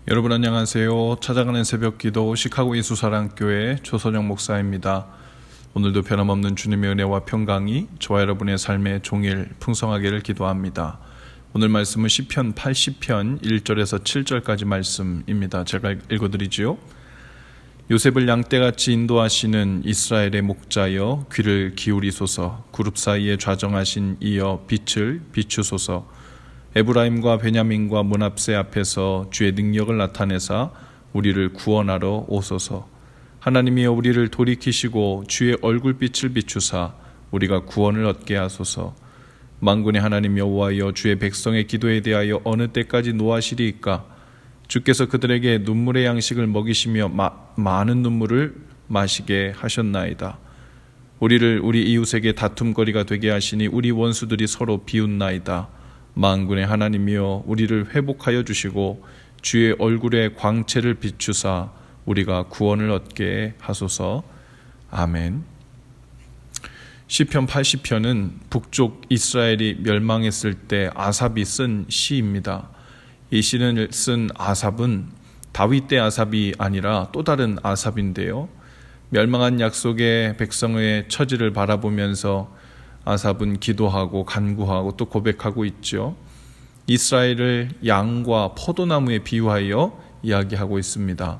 여러분 안녕하세요. 찾아가는 새벽기도 시카고 예수사랑교회 조선영 목사입니다. 오늘도 변함없는 주님의 은혜와 평강이 저와 여러분의 삶의 종일 풍성하기를 기도합니다. 오늘 말씀은 시편 80편 1절에서 7절까지 말씀입니다. 제가 읽어드리지요. 요셉을 양떼같이 인도하시는 이스라엘의 목자여 귀를 기울이소서. 그룹 사이에 좌정하신 이여 빛을 비추소서. 에브라임과 베냐민과 문 앞새 앞에서 주의 능력을 나타내사 우리를 구원하러 오소서. 하나님이여 우리를 돌이키시고 주의 얼굴빛을 비추사 우리가 구원을 얻게 하소서. 만군의 하나님 여호와여 주의 백성의 기도에 대하여 어느 때까지 노하시리이까? 주께서 그들에게 눈물의 양식을 먹이시며 많은 눈물을 마시게 하셨나이다. 우리를 우리 이웃에게 다툼거리가 되게 하시니 우리 원수들이 서로 비웃나이다. 만군의 하나님이여 우리를 회복하여 주시고 주의 얼굴의 광채를 비추사 우리가 구원을 얻게 하소서. 아멘. 시편 80편은 북쪽 이스라엘이 멸망했을 때 아삽이 쓴 시입니다. 이 시를 쓴 아삽은 다윗 때 아삽이 아니라 또 다른 아삽인데요. 멸망한 약속의 백성의 처지를 바라보면서 아삽은 기도하고 간구하고 또 고백하고 있죠. 이스라엘을 양과 포도나무에 비유하여 이야기하고 있습니다.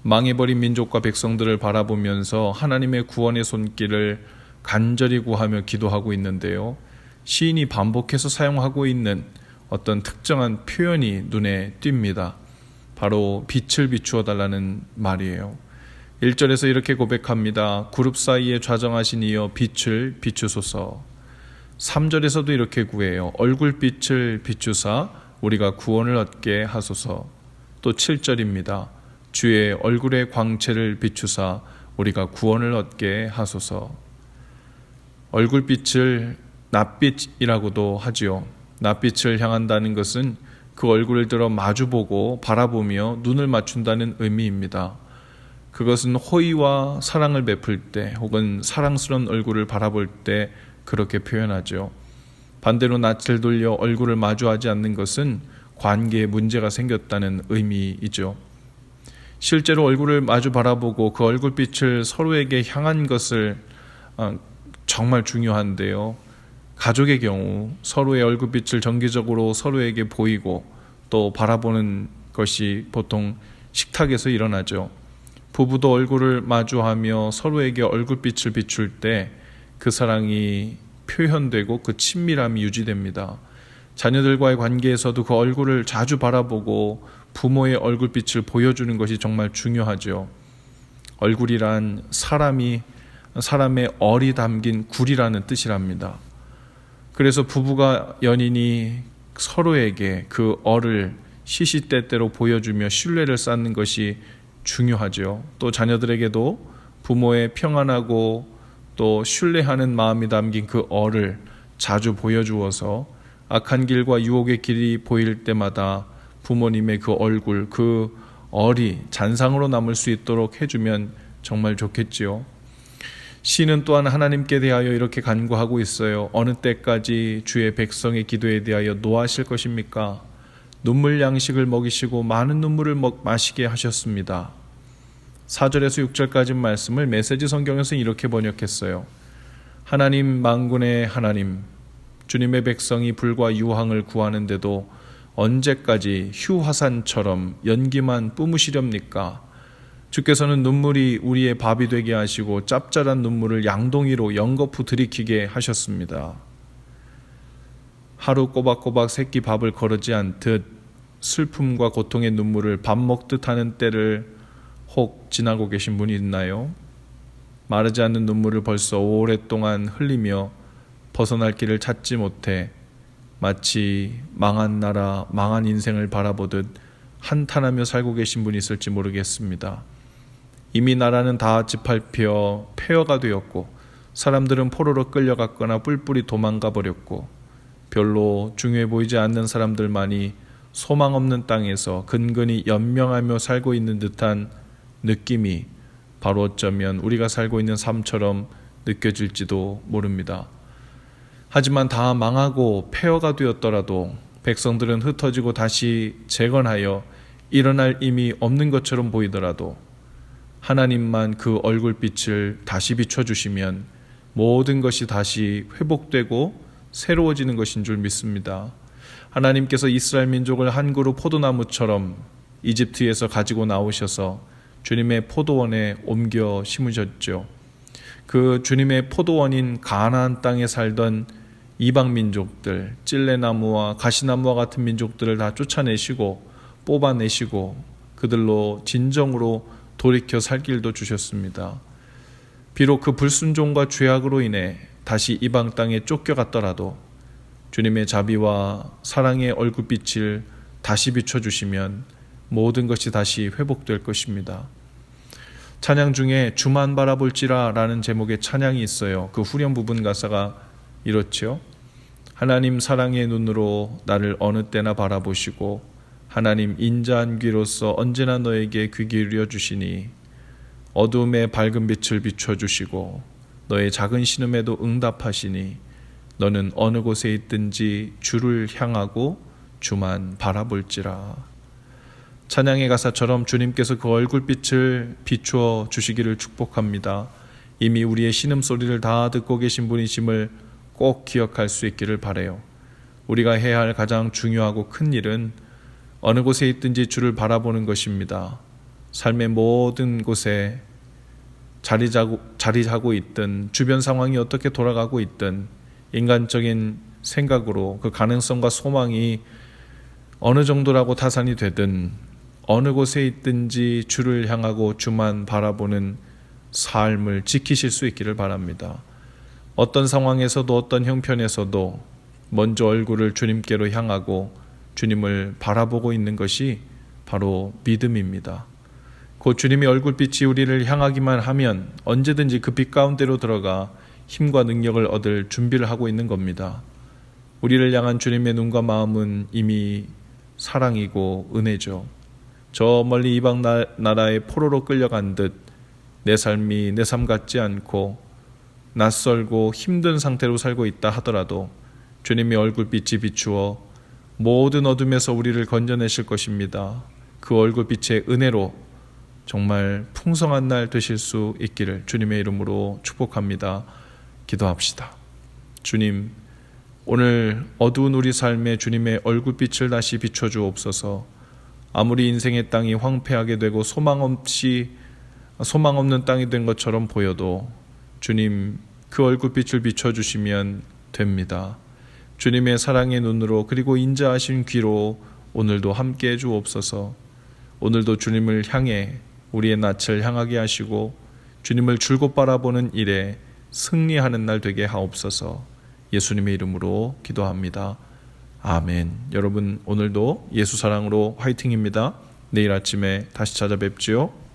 망해버린 민족과 백성들을 바라보면서 하나님의 구원의 손길을 간절히 구하며 기도하고 있는데요. 시인이 반복해서 사용하고 있는 어떤 특정한 표현이 눈에 띕니다. 바로 빛을 비추어 달라는 말이에요. 1절에서 이렇게 고백합니다. 그룹 사이에 좌정하신 이여 빛을 비추소서. 3절에서도 이렇게 구해요. 얼굴빛을 비추사 우리가 구원을 얻게 하소서. 또 7절입니다. 주의 얼굴의 광채를 비추사 우리가 구원을 얻게 하소서. 얼굴빛을 낯빛이라고도 하지요. 낯빛을 향한다는 것은 그 얼굴을 들어 마주보고 바라보며 눈을 맞춘다는 의미입니다. 그것은 호의와 사랑을 베풀 때 혹은 사랑스러운 얼굴을 바라볼 때 그렇게 표현하죠. 반대로 낯을 돌려 얼굴을 마주하지 않는 것은 관계에 문제가 생겼다는 의미이죠. 실제로 얼굴을 마주 바라보고 그 얼굴빛을 서로에게 향한 것을 정말 중요한데요. 가족의 경우 서로의 얼굴빛을 정기적으로 서로에게 보이고 또 바라보는 것이 보통 식탁에서 일어나죠. 부부도 얼굴을 마주하며 서로에게 얼굴빛을 비출 때 그 사랑이 표현되고 그 친밀함이 유지됩니다. 자녀들과의 관계에서도 그 얼굴을 자주 바라보고 부모의 얼굴빛을 보여주는 것이 정말 중요하죠. 얼굴이란 사람의 얼이 담긴 굴이라는 뜻이랍니다. 그래서 부부가 연인이 서로에게 그 얼을 시시때때로 보여주며 신뢰를 쌓는 것이 중요하죠. 또 자녀들에게도 부모의 평안하고 또 신뢰하는 마음이 담긴 그 얼을 자주 보여주어서 악한 길과 유혹의 길이 보일 때마다 부모님의 그 얼굴, 그 얼이 잔상으로 남을 수 있도록 해주면 정말 좋겠지요. 시는 또한 하나님께 대하여 이렇게 간구하고 있어요. 어느 때까지 주의 백성의 기도에 대하여 노하실 것입니까? 눈물 양식을 먹이시고 많은 눈물을 마시게 하셨습니다. 4절에서 6절까지 말씀을 메시지 성경에서는 이렇게 번역했어요. 하나님 만군의 하나님, 주님의 백성이 불과 유황을 구하는데도 언제까지 휴화산처럼 연기만 뿜으시렵니까? 주께서는 눈물이 우리의 밥이 되게 하시고 짭짤한 눈물을 양동이로 연거푸 들이키게 하셨습니다. 하루 꼬박꼬박 새끼 밥을 거르지 않듯 슬픔과 고통의 눈물을 밥 먹듯 하는 때를 혹 지나고 계신 분이 있나요? 마르지 않는 눈물을 벌써 오랫동안 흘리며 벗어날 길을 찾지 못해 마치 망한 나라, 망한 인생을 바라보듯 한탄하며 살고 계신 분이 있을지 모르겠습니다. 이미 나라는 다 짓밟혀 폐허가 되었고 사람들은 포로로 끌려갔거나 뿔뿔이 도망가 버렸고 별로 중요해 보이지 않는 사람들만이 소망 없는 땅에서 근근히 연명하며 살고 있는 듯한 느낌이 바로 어쩌면 우리가 살고 있는 삶처럼 느껴질지도 모릅니다. 하지만 다 망하고 폐허가 되었더라도 백성들은 흩어지고 다시 재건하여 일어날 힘이 없는 것처럼 보이더라도 하나님만 그 얼굴빛을 다시 비춰주시면 모든 것이 다시 회복되고 새로워지는 것인 줄 믿습니다. 하나님께서 이스라엘 민족을 한 그루 포도나무처럼 이집트에서 가지고 나오셔서 주님의 포도원에 옮겨 심으셨죠. 그 주님의 포도원인 가나안 땅에 살던 이방 민족들, 찔레나무와 가시나무와 같은 민족들을 다 쫓아내시고 뽑아내시고 그들로 진정으로 돌이켜 살 길도 주셨습니다. 비록 그 불순종과 죄악으로 인해 다시 이방 땅에 쫓겨갔더라도 주님의 자비와 사랑의 얼굴빛을 다시 비춰주시면 모든 것이 다시 회복될 것입니다. 찬양 중에 주만 바라볼지라 라는 제목의 찬양이 있어요. 그 후렴 부분 가사가 이렇죠. 하나님 사랑의 눈으로 나를 어느 때나 바라보시고 하나님 인자한 귀로서 언제나 너에게 귀 기울여 주시니 어두움에 밝은 빛을 비춰주시고 너의 작은 신음에도 응답하시니 너는 어느 곳에 있든지 주를 향하고 주만 바라볼지라. 찬양의 가사처럼 주님께서 그 얼굴빛을 비추어 주시기를 축복합니다. 이미 우리의 신음소리를 다 듣고 계신 분이심을 꼭 기억할 수 있기를 바라요. 우리가 해야 할 가장 중요하고 큰 일은 어느 곳에 있든지 주를 바라보는 것입니다. 삶의 모든 곳에 자리하고 있든 주변 상황이 어떻게 돌아가고 있든 인간적인 생각으로 그 가능성과 소망이 어느 정도라고 타산이 되든 어느 곳에 있든지 주를 향하고 주만 바라보는 삶을 지키실 수 있기를 바랍니다. 어떤 상황에서도 어떤 형편에서도 먼저 얼굴을 주님께로 향하고 주님을 바라보고 있는 것이 바로 믿음입니다. 곧 주님의 얼굴빛이 우리를 향하기만 하면 언제든지 그 빛 가운데로 들어가 힘과 능력을 얻을 준비를 하고 있는 겁니다. 우리를 향한 주님의 눈과 마음은 이미 사랑이고 은혜죠. 저 멀리 이방 나라에 포로로 끌려간 듯 내 삶이 내 삶 같지 않고 낯설고 힘든 상태로 살고 있다 하더라도 주님의 얼굴빛이 비추어 모든 어둠에서 우리를 건져내실 것입니다. 그 얼굴빛의 은혜로 정말 풍성한 날 되실 수 있기를 주님의 이름으로 축복합니다. 기도합시다. 주님, 오늘 어두운 우리 삶에 주님의 얼굴빛을 다시 비춰주옵소서. 아무리 인생의 땅이 황폐하게 되고 소망 없는 땅이 된 것처럼 보여도 주님 그 얼굴빛을 비춰주시면 됩니다. 주님의 사랑의 눈으로 그리고 인자하신 귀로 오늘도 함께해 주옵소서. 오늘도 주님을 향해 우리의 낯을 향하게 하시고 주님을 줄곧 바라보는 일에 승리하는 날 되게 하옵소서. 예수님의 이름으로 기도합니다. 아멘. 여러분 오늘도 예수 사랑으로 화이팅입니다. 내일 아침에 다시 찾아뵙지요.